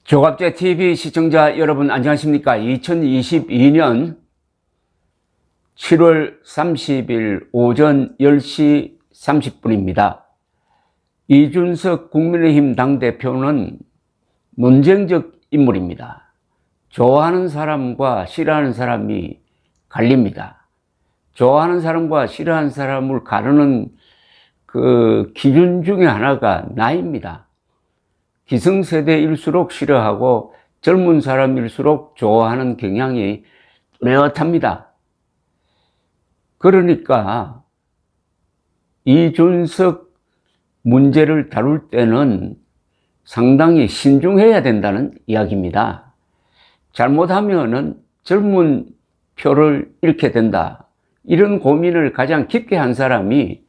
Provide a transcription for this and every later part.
조갑제 TV 시청자 여러분 안녕하십니까? 2022년 7월 30일 오전 10시 30분입니다. 이준석 국민의힘 당대표는 논쟁적 인물입니다. 좋아하는 사람과 싫어하는 사람이 갈립니다. 좋아하는 사람과 싫어하는 사람을 가르는 그 기준 중에 하나가 나이입니다. 기성세대일수록 싫어하고 젊은 사람일수록 좋아하는 경향이 뚜렷합니다. 그러니까 이준석 문제를 다룰 때는 상당히 신중해야 된다는 이야기입니다. 잘못하면은 젊은 표를 잃게 된다. 이런 고민을 가장 깊게 한 사람이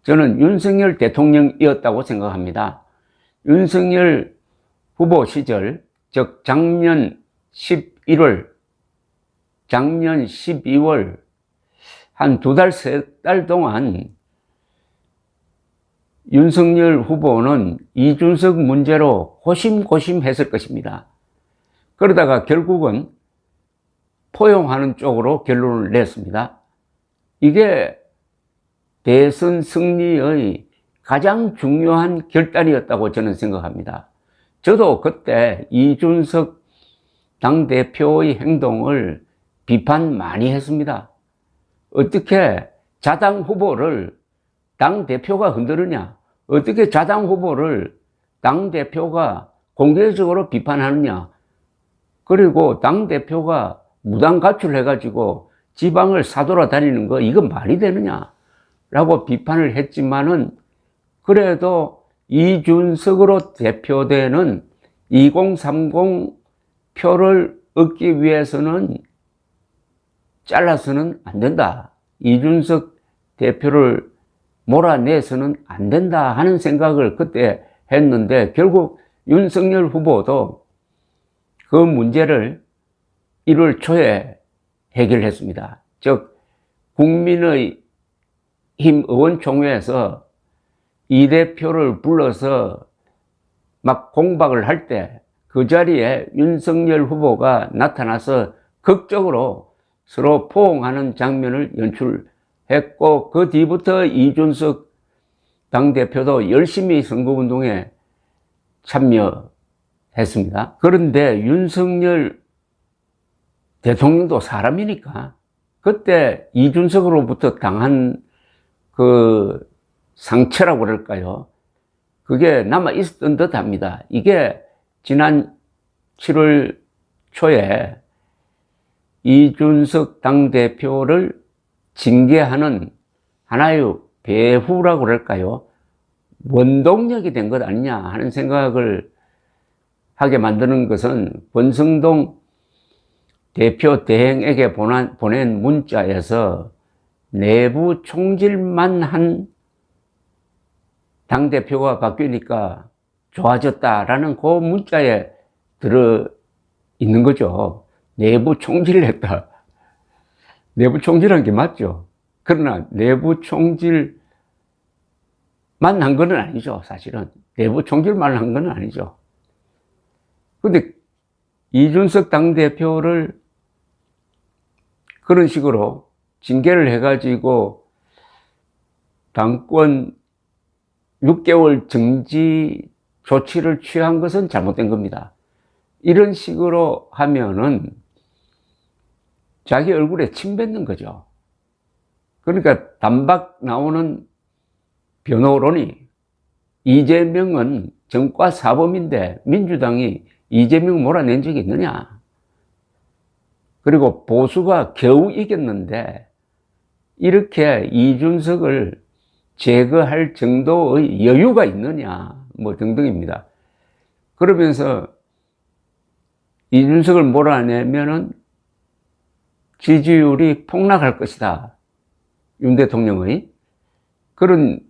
저는 윤석열 대통령이었다고 생각합니다. 윤석열 후보 시절, 즉 작년 11월, 작년 12월 한 2달, 3달 동안 윤석열 후보는 이준석 문제로 고심고심했을 것입니다. 그러다가 결국은 포용하는 쪽으로 결론을 냈습니다. 이게 대선 승리의 가장 중요한 결단이었다고 저는 생각합니다. 저도 그때 이준석 당대표의 행동을 비판 많이 했습니다. 어떻게 자당 후보를 당대표가 흔드느냐? 어떻게 자당 후보를 당대표가 공개적으로 비판하느냐? 그리고 당대표가 무단 가출해가지고 지방을 사돌아다니는 거 이건 말이 되느냐? 라고 비판을 했지만은 그래도 이준석으로 대표되는 2030 표를 얻기 위해서는 잘라서는 안 된다. 이준석 대표를 몰아내서는 안 된다 하는 생각을 그때 했는데 결국 윤석열 후보도 그 문제를 1월 초에 해결했습니다. 즉 국민의힘 의원총회에서 이 대표를 불러서 막 공박을 할 때 그 자리에 윤석열 후보가 나타나서 극적으로 서로 포옹하는 장면을 연출했고 그 뒤부터 이준석 당대표도 열심히 선거운동에 참여했습니다. 그런데 윤석열 대통령도 사람이니까 그때 이준석으로부터 당한 그 상처라고 그럴까요? 그게 남아 있었던 듯 합니다. 이게 지난 7월 초에 이준석 당대표를 징계하는 하나의 배후라고 그럴까요? 원동력이 된 것 아니냐 하는 생각을 하게 만드는 것은 권성동 대표 대행에게 보낸 문자에서 내부 총질만 한 당대표가 바뀌니까 좋아졌다라는 그 문자에 들어 있는 거죠. 내부 총질을 했다. 내부 총질한 게 맞죠. 그러나 내부 총질만 한 건 아니죠. 사실은. 내부 총질만 한 건 아니죠. 근데 이준석 당대표를 그런 식으로 징계를 해가지고 당권 6개월 정지 조치를 취한 것은 잘못된 겁니다. 이런 식으로 하면은 자기 얼굴에 침 뱉는 거죠. 그러니까 단박 나오는 변호론이 이재명은 정과 사범인데 민주당이 이재명 몰아낸 적이 있느냐. 그리고 보수가 겨우 이겼는데 이렇게 이준석을 제거할 정도의 여유가 있느냐, 뭐 등등입니다. 그러면서 이준석을 몰아내면은 지지율이 폭락할 것이다. 윤 대통령의 그런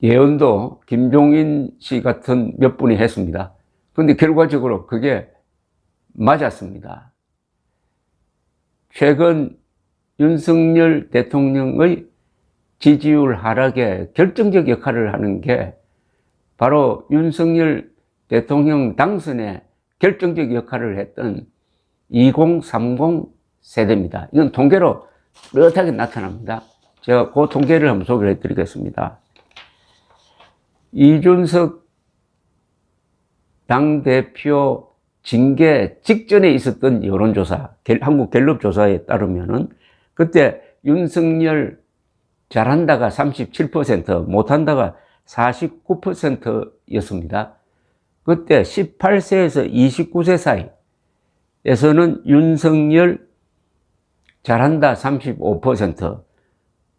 예언도 김종인 씨 같은 몇 분이 했습니다. 그런데 결과적으로 그게 맞았습니다. 최근 윤석열 대통령의 지지율 하락에 결정적 역할을 하는 게 바로 윤석열 대통령 당선에 결정적 역할을 했던 2030 세대입니다. 이건 통계로 뚜렷하게 나타납니다. 제가 그 통계를 한번 소개를 해드리겠습니다. 이준석 당대표 징계 직전에 있었던 여론조사, 한국 갤럽 조사에 따르면은 그때 윤석열 잘한다가 37%, 못한다가 49%였습니다. 그때 18세에서 29세 사이에서는 윤석열 잘한다 35%,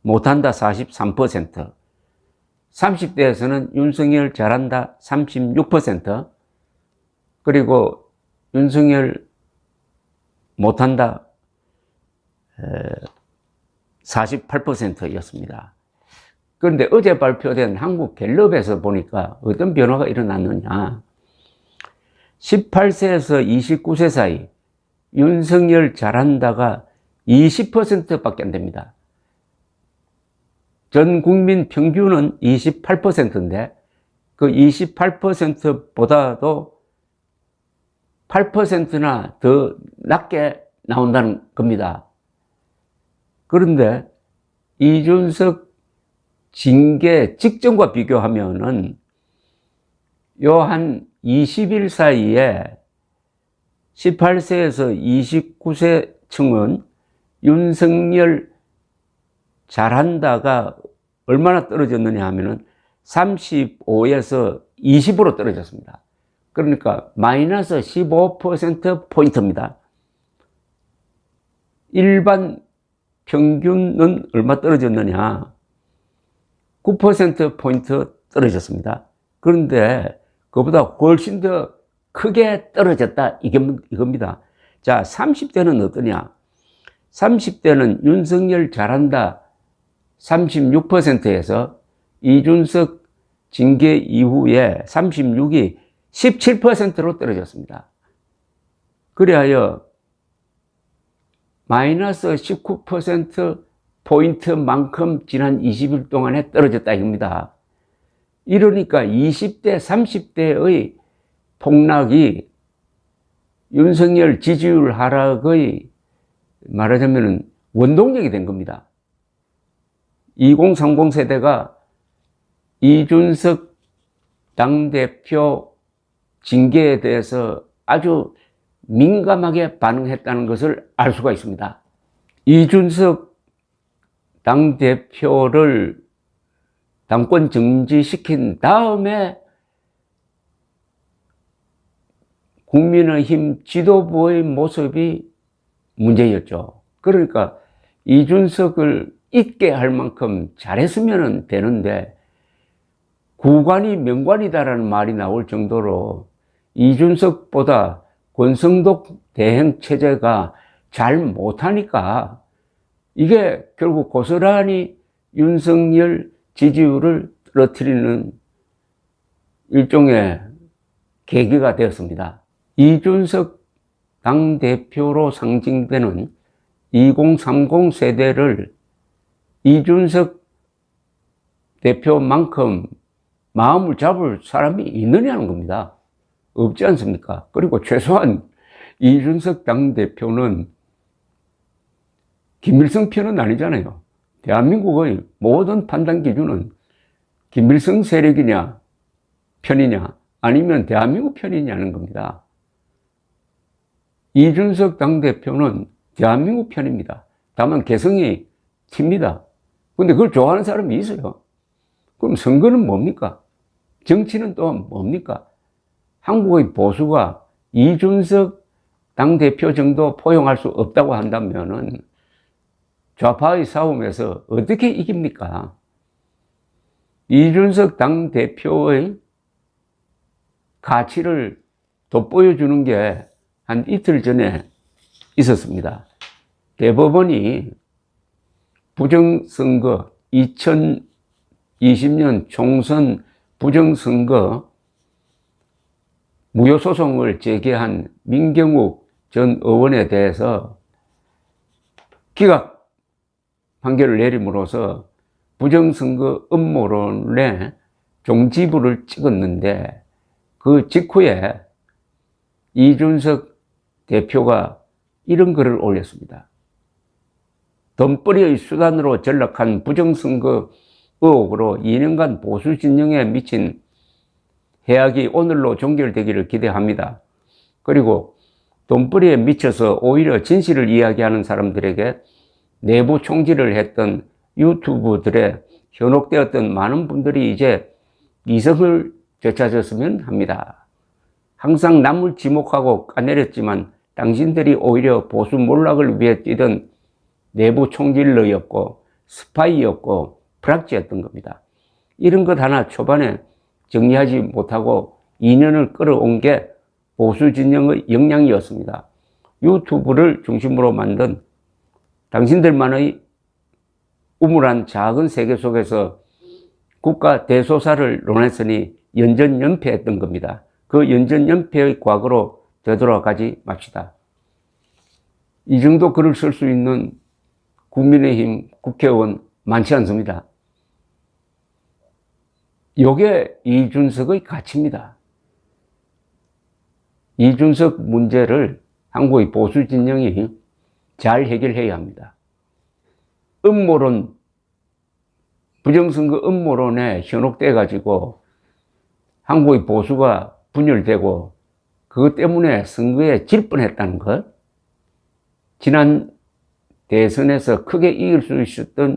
못한다 43%, 30대에서는 윤석열 잘한다 36%, 그리고 윤석열 못한다 48%였습니다. 그런데 어제 발표된 한국 갤럽에서 보니까 어떤 변화가 일어났느냐. 18세에서 29세 사이 윤석열 잘한다가 20%밖에 안 됩니다. 전 국민 평균은 28%인데 그 28%보다도 8%나 더 낮게 나온다는 겁니다. 그런데 이준석 징계 직전과 비교하면은 요 한 20일 사이에 18세에서 29세 층은 윤석열 잘한다가 얼마나 떨어졌느냐 하면은 35에서 20으로 떨어졌습니다. 그러니까 마이너스 15%포인트입니다. 일반 평균은 얼마 떨어졌느냐? 9%포인트 떨어졌습니다. 그런데 그보다 훨씬 더 크게 떨어졌다. 이겁니다. 자, 30대는 어떠냐? 30대는 윤석열 잘한다 36%에서 이준석 징계 이후에 36이 17%로 떨어졌습니다. 그리하여 마이너스 19%포인트만큼 지난 20일 동안에 떨어졌다 이겁니다. 이러니까 20대, 30대의 폭락이 윤석열 지지율 하락의 말하자면 원동력이 된 겁니다. 2030 세대가 이준석 당대표 징계에 대해서 아주 민감하게 반응했다는 것을 알 수가 있습니다. 이준석 당대표를 당권 정지시킨 다음에 국민의힘 지도부의 모습이 문제였죠. 그러니까 이준석을 잊게 할 만큼 잘했으면 되는데 구관이 명관이다라는 말이 나올 정도로 이준석보다 권성동 대행 체제가 잘 못하니까 이게 결국 고스란히 윤석열 지지율을 떨어뜨리는 일종의 계기가 되었습니다. 이준석 당대표로 상징되는 2030 세대를 이준석 대표만큼 마음을 잡을 사람이 있느냐는 겁니다. 없지 않습니까? 그리고 최소한 이준석 당대표는 김일성 편은 아니잖아요. 대한민국의 모든 판단 기준은 김일성 세력이냐 편이냐 아니면 대한민국 편이냐는 겁니다. 이준석 당대표는 대한민국 편입니다. 다만 개성이 튑니다. 근데 그걸 좋아하는 사람이 있어요. 그럼 선거는 뭡니까? 정치는 또 뭡니까? 한국의 보수가 이준석 당대표 정도 포용할 수 없다고 한다면은 좌파의 싸움에서 어떻게 이깁니까? 이준석 당대표의 가치를 돋보여주는 게 한 이틀 전에 있었습니다. 대법원이 부정선거 2020년 총선 부정선거 무효소송을 제기한 민경욱 전 의원에 대해서 기각 판결을 내림으로써 부정선거 음모론에 종지부를 찍었는데 그 직후에 이준석 대표가 이런 글을 올렸습니다. 돈벌이의 수단으로 전락한 부정선거 의혹으로 2년간 보수 진영에 미친 해악이 오늘로 종결되기를 기대합니다. 그리고 돈벌이에 미쳐서 오히려 진실을 이야기하는 사람들에게 내부 총질을 했던 유튜브들에 현혹되었던 많은 분들이 이제 이성을 되찾았으면 합니다. 항상 남을 지목하고 까내렸지만 당신들이 오히려 보수 몰락을 위해 뛰던 내부 총질러였고 스파이였고 프락지였던 겁니다. 이런 것 하나 초반에 정리하지 못하고 2년을 끌어온 게 보수 진영의 역량이었습니다. 유튜브를 중심으로 만든 당신들만의 우물한 작은 세계 속에서 국가 대소사를 논했으니 연전연패했던 겁니다. 그 연전연패의 과거로 되돌아가지 맙시다. 이 정도 글을 쓸 수 있는 국민의힘 국회의원 많지 않습니다. 이게 이준석의 가치입니다. 이준석 문제를 한국의 보수 진영이 잘 해결해야 합니다. 음모론, 부정선거 음모론에 현혹돼 가지고 한국의 보수가 분열되고 그것 때문에 선거에 질 뻔했다는 것, 지난 대선에서 크게 이길 수 있었던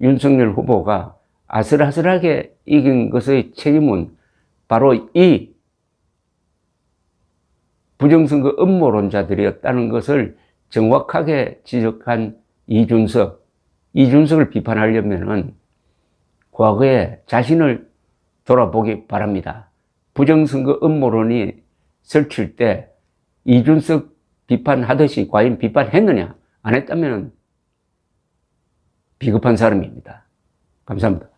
윤석열 후보가 아슬아슬하게 이긴 것의 책임은 바로 이 부정선거 음모론자들이었다는 것을 정확하게 지적한 이준석을 비판하려면은 과거에 자신을 돌아보기 바랍니다. 부정선거 음모론이 설칠 때 이준석 비판하듯이 과연 비판했느냐? 안 했다면 비겁한 사람입니다. 감사합니다.